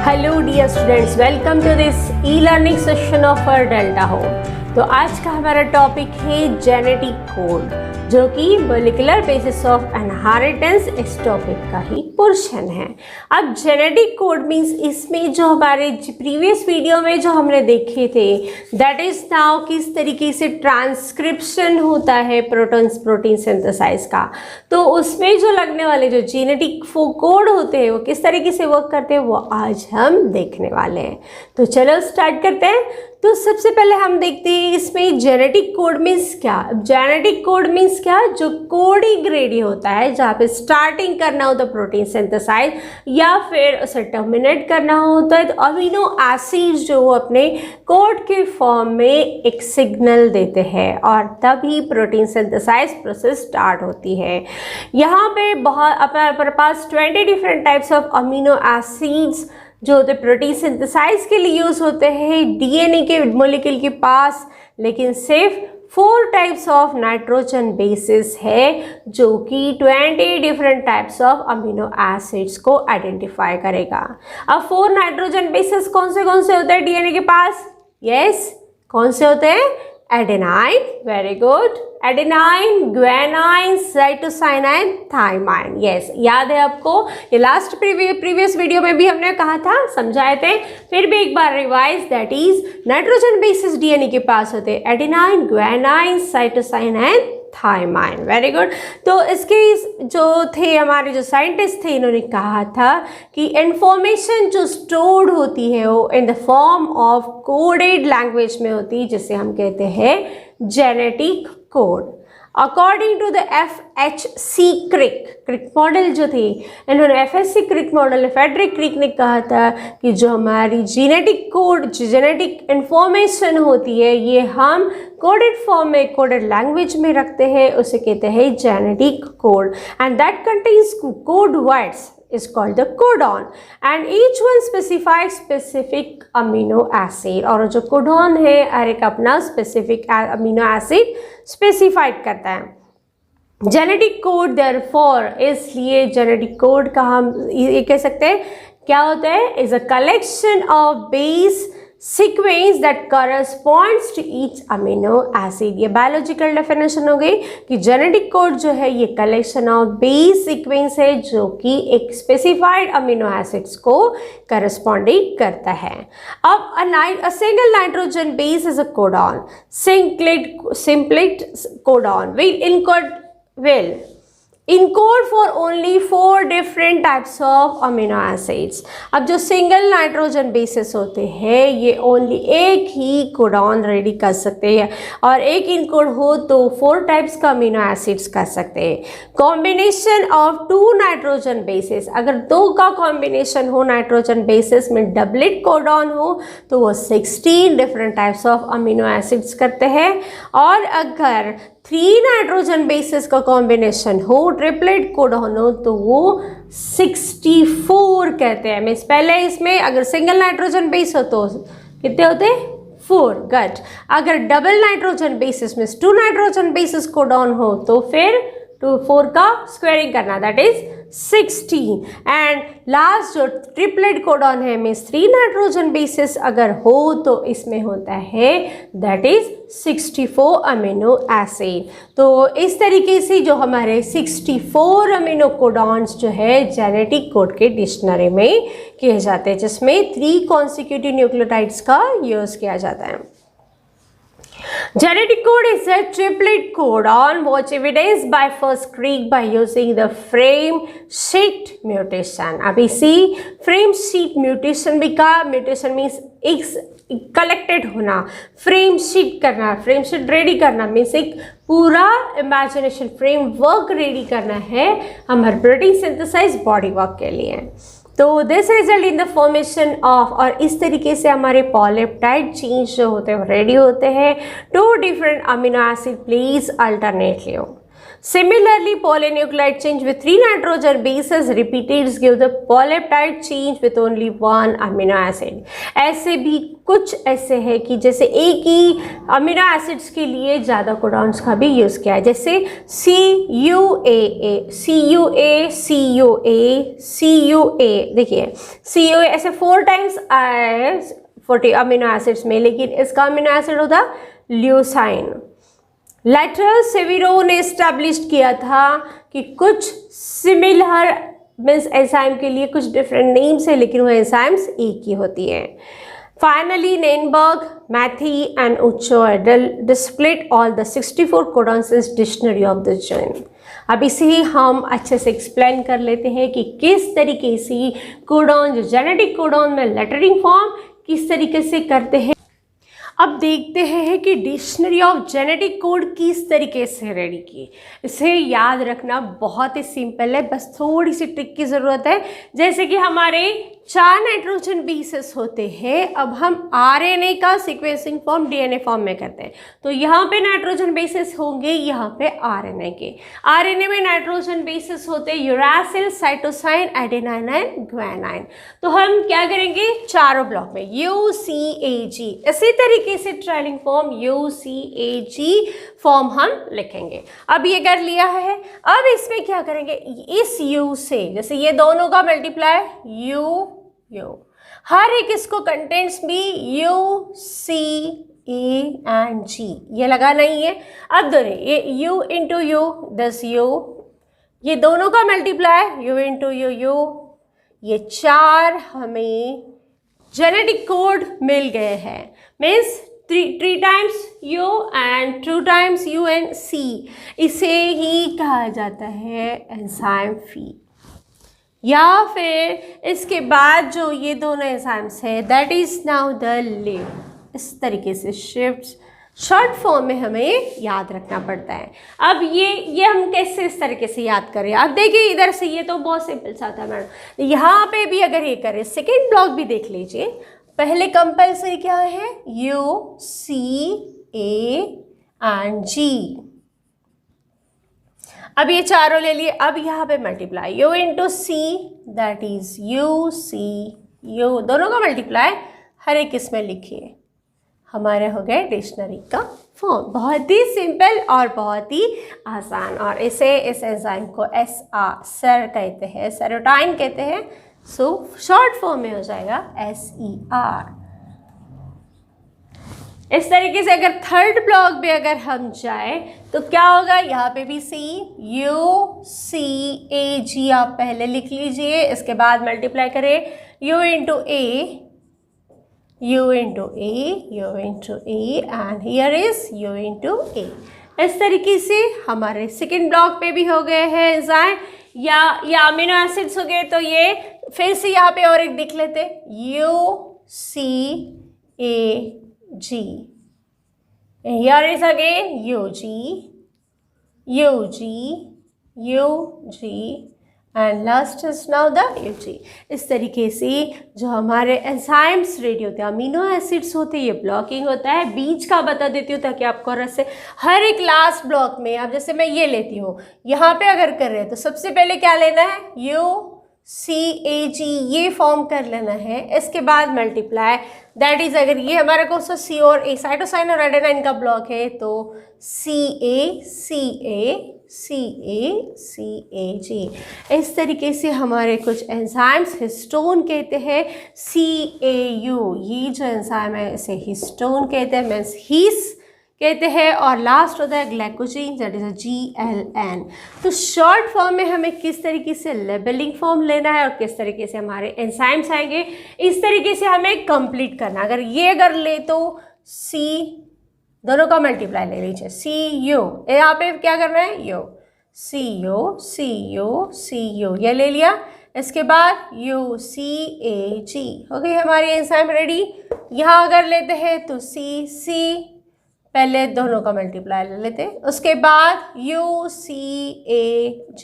Hello dear students, welcome to this e learning session of our Delta home. तो आज का हमारा topic है जेनेटिक कोड, जो कि मॉलिक्यूलर बेसिस ऑफ इनहेरिटेंस इस टॉपिक का ही पोर्शन है। अब जेनेटिक कोड मींस इसमें जो हमारे प्रीवियस वीडियो में जो हमने देखे थे, दैट इज नाउ किस तरीके से ट्रांसक्रिप्शन होता है प्रोटीन सिंथेसाइज का। तो उसमें जो लगने वाले जो जेनेटिक कोड होते हैं वो किस तरीके से वर्क करते हैं वो आज हम देखने वाले हैं। तो चलो स्टार्ट करते हैं। तो सबसे पहले हम देखते हैं इसमें जेनेटिक कोड मीन्स क्या। जेनेटिक कोड मीन्स क्या, जो कोडिंग रेडी होता है, जहाँ पे स्टार्टिंग करना होता है प्रोटीन सिंथेसाइज या फिर उसे टर्मिनेट करना होता है, तो अमीनो एसिड्स जो वो अपने कोड के फॉर्म में एक सिग्नल देते हैं और तभी प्रोटीन सिंथेसाइज प्रोसेस स्टार्ट होती है। यहाँ पे अपने पास 20 different types of amino acids जो होते प्रोटीन सिंथेसाइज के लिए यूज होते हैं डीएनए के मॉलिक्यूल के पास, लेकिन सिर्फ 4 टाइप्स ऑफ नाइट्रोजन बेसिस है जो कि 20 different types of amino acids को आइडेंटिफाई करेगा। अब 4 नाइट्रोजन बेसिस कौन से होते हैं डीएनए के पास? यस, कौन से होते हैं? Adenine, very good, adenine, guanine, cytosine, thymine. Yes, याद है आपको, ये लास्ट प्रीवियस वीडियो में भी हमने कहा था, समझाए थे, फिर भी एक बार revise. That is nitrogen bases DNA के पास होते हैं adenine, guanine, cytosine, thymine. Very good. तो इसके जो थे हमारे जो साइंटिस्ट थे, इन्होंने कहा था कि इंफॉर्मेशन जो स्टोर्ड होती है वो in the form of coded language में होती है, जिसे हम कहते हैं genetic code. According to the FHC Crick model जो थी, इन्होंने FHC Crick model, Frederick Crick ने कहा था कि जो हमारी जेनेटिक कोड, जो जेनेटिक इंफॉर्मेशन होती है, ये हम कोडेड फॉर्म में, कोडेड लैंग्वेज में रखते हैं, उसे कहते हैं genetic code. And that contains code words is called the codon and each one specifies specific amino acid। और जो कोडॉन है हर एक अपना स्पेसिफिक अमीनो एसिड स्पेसिफाइड करता है। जेनेटिक कोड देयरफॉर, इसलिए जेनेटिक कोड का हम ये कह सकते हैं क्या होता है, is a collection of base sequence that corresponds to each amino acid. ये बायोलॉजिकल डेफिनेशन हो गई कि जेनेटिक कोड जो है ये कलेक्शन ऑफ बेस सीक्वेंस है जो कि एक स्पेसिफाइड अमीनो एसिड्स को करस्पॉन्डिंग करता है। अब a single nitrogen base is a codon, सिंपलेट codon will encode for only 4 different types of amino acids। अब जो सिंगल नाइट्रोजन बेसिस होते हैं ये ओनली एक ही कोडॉन रेडी कर सकते हैं और एक इनकोड हो तो 4 टाइप्स का अमीनो एसिड्स कर सकते हैं। कॉम्बिनेशन ऑफ 2 नाइट्रोजन बेसिस, अगर 2 का कॉम्बिनेशन हो नाइट्रोजन बेसिस में, डबलेट कोडॉन हो, तो वो 16 different types of amino acids करते हैं। और अगर 3 नाइट्रोजन बेसिस का कॉम्बिनेशन हो, ट्रिपलेट कोडॉन हो, तो वो 64 कहते हैं। मीन्स पहले इसमें अगर सिंगल नाइट्रोजन बेस हो तो कितने होते हैं? 4। गट। अगर डबल नाइट्रोजन बेसिस में 2 नाइट्रोजन बेसिस कोडॉन हो तो फिर 4 का स्क्वायरिंग करना, दैट इज 16। एंड लास्ट जो ट्रिपलेट कोडॉन है मीन्स 3 नाइट्रोजन बेसिस अगर हो तो इसमें होता है दैट इज 64 अमीनो एसिड। तो इस तरीके से जो हमारे 64 अमीनो कोडॉन्स जो है जेनेटिक कोड के डिक्शनरी में किए जाते हैं, जिसमें 3 कॉन्सिक्यूटिव न्यूक्लियोटाइड्स का यूज किया जाता है। Genetic code is a triplet codon which evidenced by first Crick by using the frame sheet mutation। अभी सी फ्रेम शीट म्यूटेशन भी का, म्यूटेशन मीन्स एक कलेक्टेड होना, फ्रेम शीट करना, फ्रेम शीट रेडी करना मीन्स एक पूरा इमेजिनेशन फ्रेमवर्क रेडी करना है हमारे प्रोटीन सिंथेसाइज बॉडी वर्क के लिए। तो this result in the formation of, और इस तरीके से हमारे पॉलीपेप्टाइड चेंज जो होते हैं रेडी होते हैं 2 different amino acid place alternately. Similarly, polynucleotide change with 3 nitrogen bases repeated give the polypeptide change with only 1 amino acid. ऐसे भी कुछ ऐसे है कि जैसे एक ही अमीनो एसिड्स के लिए ज़्यादा कोडॉन्स का भी यूज़ किया है, जैसे CUAA, CUA, CUA, CUA. देखिए CUA ऐसे 4 टाइम्स आए 40 अमीनो एसिड्स में, लेकिन इसका अमीनो एसिड होता ल्यूसाइन. लेटर सेविरो ने इस्टेब्लिश किया था कि कुछ सिमिलर मीन्स एंजाइम के लिए कुछ डिफरेंट नेम्स है, लेकिन वो एंजाइम्स एक ही होती है. Finally, Nainberg, Matthew and Ochoa displayed all the 64 codons in dictionary of the gene. अब इसे हम अच्छे से एक्सप्लेन कर लेते हैं कि किस तरीके से कोडॉन, जो जेनेटिक कोडॉन में लेटरिंग फॉर्म किस तरीके से करते हैं. अब देखते हैं कि डिक्शनरी ऑफ जेनेटिक कोड किस तरीके से रेडी की. इसे याद रखना बहुत ही सिंपल है, बस थोड़ी सी ट्रिक की ज़रूरत है. जैसे कि हमारे 4 नाइट्रोजन बेसेस होते हैं, अब हम आरएनए का सीक्वेंसिंग फॉर्म डीएनए फॉर्म में करते हैं, तो यहाँ पे नाइट्रोजन बेसेस होंगे, यहाँ पे आरएनए के. आरएनए में नाइट्रोजन बेसेस होते हैं uracil, cytosine, adenine and guanine. तो हम क्या करेंगे, चारों ब्लॉक में UCAG, इसी तरीके से ट्रेलिंग फॉर्म UCAG फॉर्म हम लिखेंगे. अब ये कर लिया है. अब इसमें क्या करेंगे, इस U से जैसे ये दोनों का मल्टीप्लाई U, हर एक इसको कंटेंट्स भी U, C, A and G ये लगाना ही है. अब दोनों ये U इंटू U 10 U, ये दोनों का मल्टीप्लाई U इंटू U, ये 4 हमें जेनेटिक कोड मिल गए हैं. Means 3 times U and 2 times U and C. इसे ही कहा जाता है एंजाइम फी. या फिर इसके बाद जो ये दोनों एंजाइम्स है that is now the live. इस तरीके से शिफ्ट शॉर्ट फॉर्म में हमें याद रखना पड़ता है. अब ये हम कैसे इस तरीके से याद करें. अब देखिए इधर से ये तो बहुत सिंपल सा था मैडम, यहाँ पे भी अगर ये करें, सेकेंड ब्लॉक भी देख लीजिए. पहले कंपल्सरी क्या है, U, C, A and G. अब ये चारों ले लिए. अब यहाँ पे multiply U into C that is U, C, U, दोनों का मल्टीप्लाई हर एक इसमें लिखिए. हमारे हो गए डिक्शनरी का फॉर्म. बहुत ही सिंपल और बहुत ही आसान. और इस एंजाइम को सर कहते हैं, सेरोटाइन कहते हैं. सो शॉर्ट फॉर्म में हो जाएगा SER. इस तरीके से अगर थर्ड ब्लॉक पे अगर हम जाएं तो क्या होगा, यहाँ पे भी UCAG आप पहले लिख लीजिए. इसके बाद मल्टीप्लाई करें U into A, U into A, U into A and here is U into A. इस तरीके से हमारे सेकेंड ब्लॉक पे भी हो गए हैं एंजाइम या अमीनो एसिड्स हो गए. तो ये फिर से यहाँ पे और एक लिख लेते, UCAG. Here is again UG, UG and last is now the UG. इस तरीके से जो हमारे एंजाइम्स रेडी होते हैं, अमीनो एसिड्स होते हैं, ये ब्लॉकिंग होता है. बीच का बता देती हूँ ताकि आपको रस से हर एक लास्ट ब्लॉक में. अब जैसे मैं ये लेती हूँ, यहाँ पे अगर कर रहे हैं तो सबसे पहले क्या लेना है, UCAG ये फॉर्म कर लेना है. इसके बाद मल्टीप्लाई दैट इज, अगर ये हमारा कौन सा C और A साइटोसाइन और एडेनाइन का ब्लॉक है तो CAG. इस तरीके से हमारे कुछ एंजाइम्स हिस्टोन कहते हैं. CAU ये जो एंजाइम है इसे हिस्टोन कहते हैं, मीन्स हीस कहते हैं. और लास्ट होता है ग्लाइकोजीन दैट इज GLN. तो शॉर्ट फॉर्म में हमें किस तरीके से लेबलिंग फॉर्म लेना है और किस तरीके से हमारे एंजाइम्स आएंगे, इस तरीके से हमें कंप्लीट करना. अगर ये अगर ले तो C दोनों का मल्टीप्लाई ले लीजिए, CU. यहाँ पे क्या करना है, U, CU ये ले लिया. इसके बाद UCAG हो गई हमारी एंजाइम रेडी. यहाँ अगर लेते हैं तो C पहले दोनों का मल्टीप्लाई ले लेते, उसके बाद UCAG.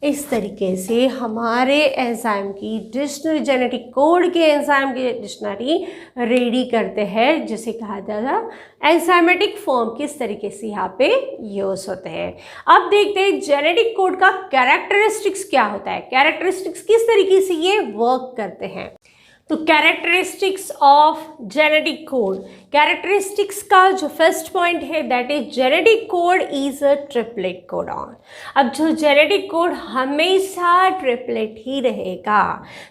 इस तरीके से हमारे एंजाइम की डिक्शनरी, जेनेटिक कोड के एंजाइम की डिक्शनरी रेडी करते हैं, जिसे कहा जाता है एंजाइमेटिक फॉर्म किस तरीके से यहाँ पे यूज होते हैं। अब देखते हैं जेनेटिक कोड का कैरेक्टरिस्टिक्स क्या होता है, कैरेक्टरिस्टिक्स किस तरीके से ये वर्क करते हैं। तो characteristics of genetic code, characteristics का जो फर्स्ट पॉइंट है that is genetic code is a triplet codon. अब जो जेनेटिक कोड हमेशा ट्रिपलेट ही रहेगा।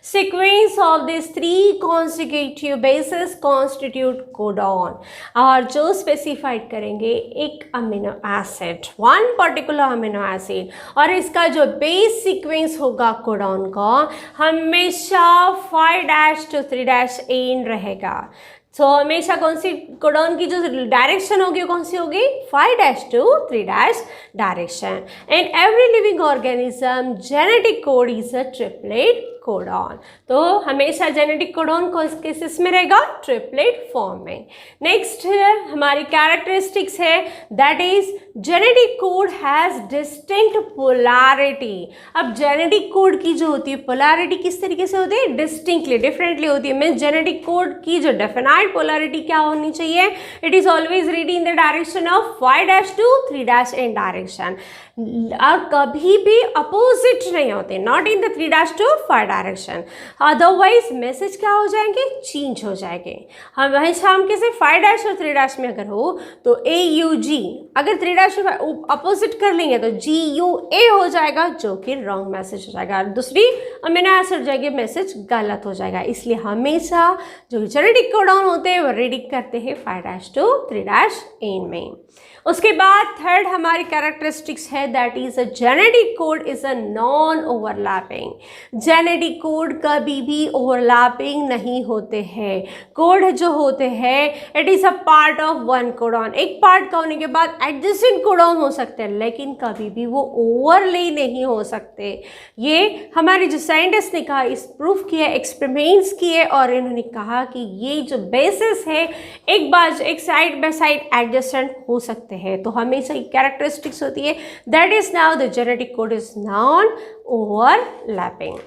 Sequence of this 3 consecutive bases constitute codon, और जो स्पेसिफाइड करेंगे एक amino acid, one particular amino acid, और इसका जो बेस सीक्वेंस होगा कोडॉन का हमेशा 5' to 3' रहेगा। तो हमेशा कौन सी कोडॉन की जो डायरेक्शन होगी कौन सी होगी, 5' to 3' direction. In every living organism genetic code is a triplet codon. तो हमेशा जेनेटिक कोडॉन किस में रहेगा, ट्रिपलेट फॉर्म में। नेक्स्ट हमारी कैरेक्टरिस्टिक्स है that is genetic code has distinct polarity. अब जेनेटिक कोड की जो होती है पोलैरिटी किस तरीके से होती है, डिस्टिंक्टली, डिफरेंटली होती है। मीन्स जेनेटिक कोड की जो डेफिनाइट पोलैरिटी क्या होनी चाहिए, it is always read in the direction of 5' to 3' in direction, और कभी भी अपोजिट नहीं होते, not in the 3' to 5 direction. Otherwise message क्या हो जाएंगे, चेंज हो जाएंगे। हम किसी 5' और 3' में अगर हो तो AUG, अगर 3' अपोजिट कर लेंगे तो GUA हो जाएगा, जो कि रॉन्ग मैसेज हो जाएगा, दूसरी अमीनो एसिड हो जाएगी, मैसेज गलत हो जाएगा। इसलिए हमेशा जो जेनेटिक कोडॉन होते हैं वो रेडी करते हैं 5' to 3' इन में। उसके बाद थर्ड हमारी कैरेक्टरिस्टिक्स है that is a genetic code is a non overlapping. Genetic code कभी भी ओवरलैपिंग नहीं होते हैं। कोड जो होते हैं it is a part of one codon, एक पार्ट का होने के बाद एडजेसेंट कोडॉन हो सकते हैं, लेकिन कभी भी वो ओवरले नहीं हो सकते। ये हमारे जो साइंटिस्ट ने कहा, इस प्रूफ किया, एक्सपेरिमेंट्स किए, और इन्होंने कहा कि ये जो बेसिस है एक साइड बाय साइड एडजेसेंट हो सकते हैं। तो हमेशा एक कैरेक्टरिस्टिक्स होती है that is now the genetic code is non overlapping.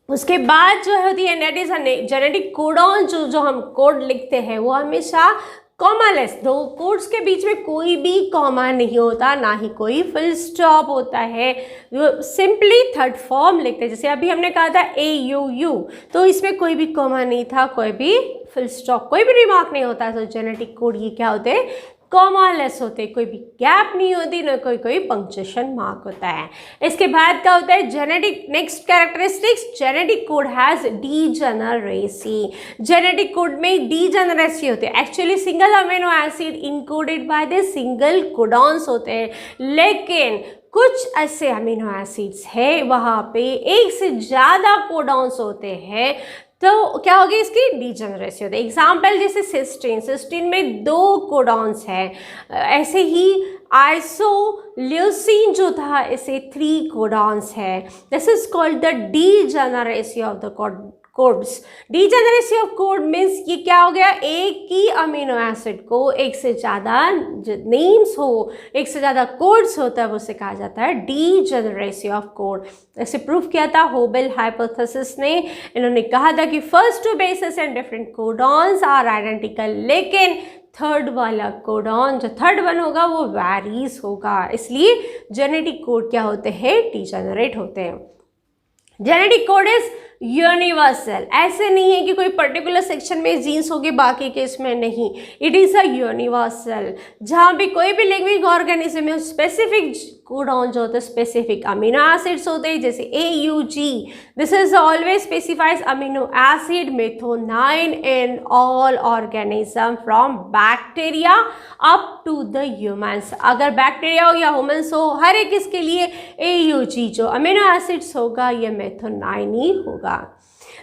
उसके बाद जो होती है दैट इज जेनेटिक कोडॉन, जो हम कोड लिखते हैं वो हमेशा कॉमालेस, दो कोड्स के बीच में कोई भी कॉमा नहीं होता, ना ही कोई फुल स्टॉप होता है, सिंपली थर्ड फॉर्म लिखते हैं। जैसे अभी हमने कहा था AUU, तो इसमें कोई भी कॉमा नहीं था, कोई भी फुल स्टॉप, कोई भी रिमार्क नहीं होता। तो जेनेटिक कोड ये क्या होते हैं, कॉमालेस होते, कोई भी गैप नहीं होती, ना कोई पंक्चुएशन मार्क होता है। इसके बाद क्या होता है genetic, next characteristics, genetic code has degeneracy. Genetic code में डीजेनरेसी होती है। Actually single amino acid encoded by the single codons होते हैं, लेकिन कुछ ऐसे अमीनो एसिड्स है वहाँ पे एक से ज़्यादा कोडॉन्स होते हैं, तो क्या होगी, इसकी डीजेनरेसी होती है। एग्जाम्पल जैसे सिस्टीन में 2 कोडॉन्स है, ऐसे ही आइसोल्यूसिन जो था इसे 3 कोडॉन्स है। This is called the degeneracy of the codes. Degeneracy of code means ये क्या हो गया, एक ही अमीनो एसिड को एक से ज़्यादा नेम्स हो, एक से ज़्यादा कोड्स होता है, उसे कहा जाता है डीजेनरेसी ऑफ कोड। ऐसे प्रूफ किया था होबेल हाइपोथेसिस ने। इन्होंने कहा था कि first 2 bases and different codons are identical, लेकिन थर्ड वाला कोडॉन, जो थर्ड वन होगा वो वैरीज होगा, इसलिए जेनेटिक कोड क्या होते हैं, डीजेनरेट होते हैं। जेनेटिक कोड इज यूनिवर्सल, ऐसे नहीं है कि कोई पर्टिकुलर सेक्शन में जीन्स होगी बाकी के इसमें नहीं, इट इज़ अ यूनिवर्सल। जहाँ भी कोई भी लिविंग ऑर्गेनिज्म में स्पेसिफिक कोडॉन जो होते हैं, स्पेसिफिक अमीनो एसिड्स होते हैं, जैसे AUG, this is always specifies amino acid methionine in all organism from bacteria up to the humans. अगर बैक्टीरिया हो या ह्यूमंस हो, हर एक इसके लिए AUG जो अमीनो एसिड्स होगा ये मेथोनाइन ही होगा।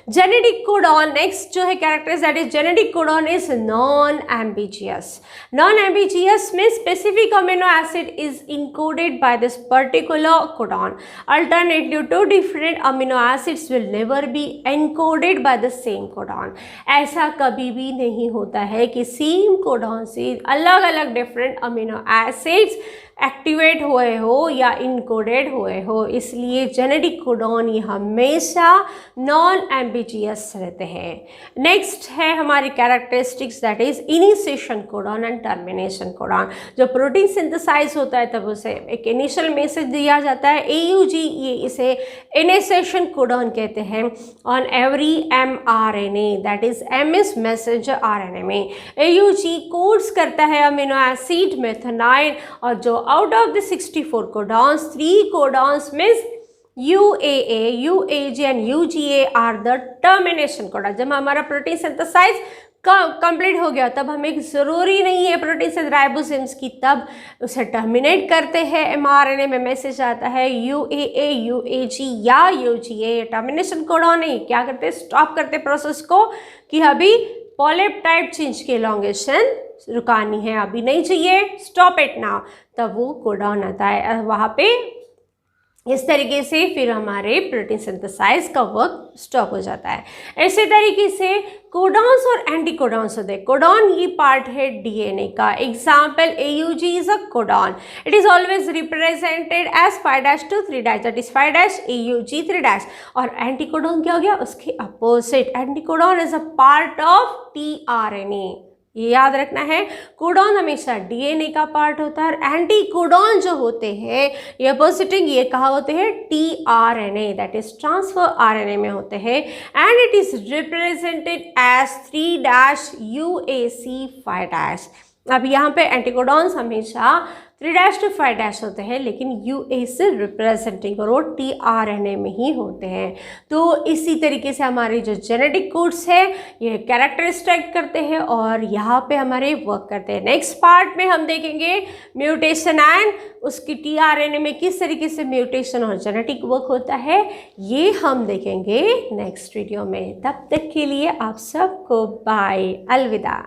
जेनेटिक कोडॉन नेक्स्ट जो है characters that is genetic codon is non ambiguous. Non ambiguous means specific amino acid is encoded by this particular codon. Alternately 2 different amino acids will never be encoded by the same codon. ऐसा कभी भी नहीं होता है कि same codon से अलग अलग डिफरेंट अमीनो एसिड्स एक्टिवेट हुए हो या इनकोडेड हुए हो, इसलिए जेनेटिक कोडॉन ये हमेशा नॉन एम्बिगियस रहते हैं। नेक्स्ट है हमारी characteristics, that is initiation codon and termination codon. जो प्रोटीन सिंथेसाइज होता है तब उसे एक इनिशियल मैसेज दिया जाता है, AUG, ये इसे इनिशिएशन कोडॉन कहते हैं। On every mRNA, that is M is messenger RNA में AUG कोड्स करता है अमीनो एसिड मेथनाइन, और जो out of the 64 codons 3 codons means UAA, UAG and UGA are the termination codon. जब हमारा प्रोटीन सिंथेसाइज कंप्लीट हो गया तब हमें ज़रूरी नहीं है प्रोटीन से राइबोसोम्स की, तब उसे टर्मिनेट करते हैं, mRNA में मैसेज आता है UAA, UAG या UGA, टर्मिनेशन कोडॉन है। क्या करते हैं, स्टॉप करते प्रोसेस को कि अभी पॉलीपेप्टाइड चेंज की एलोंगेशन रुकानी है, अभी नहीं चाहिए, स्टॉप इट नाउ, तब वो कोडॉन आता है वहाँ पे। इस तरीके से फिर हमारे प्रोटीन सिंथेसाइज का वर्क स्टॉप हो जाता है। ऐसे तरीके से कोडॉन्स और एंटी कोडॉन्स होते हैं। कोडॉन ये पार्ट है डीएनए का। Example AUG is a codon, it is always represented as 5'2'3', that is 5' AUG 3'। और एंटी कोडॉन क्या हो गया, उसके opposite, anti codon is a part of tRNA। ये याद रखना है, कोडॉन हमेशा डीएनए का पार्ट होता है, और एंटी कोडॉन जो होते हैं ये अपोजिटिंग, ये कहाँ होते हैं, tRNA, that is transfer RNA में होते हैं, and it is represented as 3' UAC 5'। अब यहाँ पे एंटीकोडॉन्स हमेशा 3' to 5' होते हैं, लेकिन UA से रिप्रेजेंटिंग और वो tRNA में ही होते हैं। तो इसी तरीके से हमारे जो जेनेटिक कोड्स है ये कैरेक्टरिस्टिक करते हैं और यहाँ पे हमारे वर्क करते हैं। नेक्स्ट पार्ट में हम देखेंगे म्यूटेशन एंड उसकी tRNA में किस तरीके से म्यूटेशन और जेनेटिक वर्क होता है, ये हम देखेंगे नेक्स्ट वीडियो में। तब तक के लिए आप सबको बाय, अलविदा।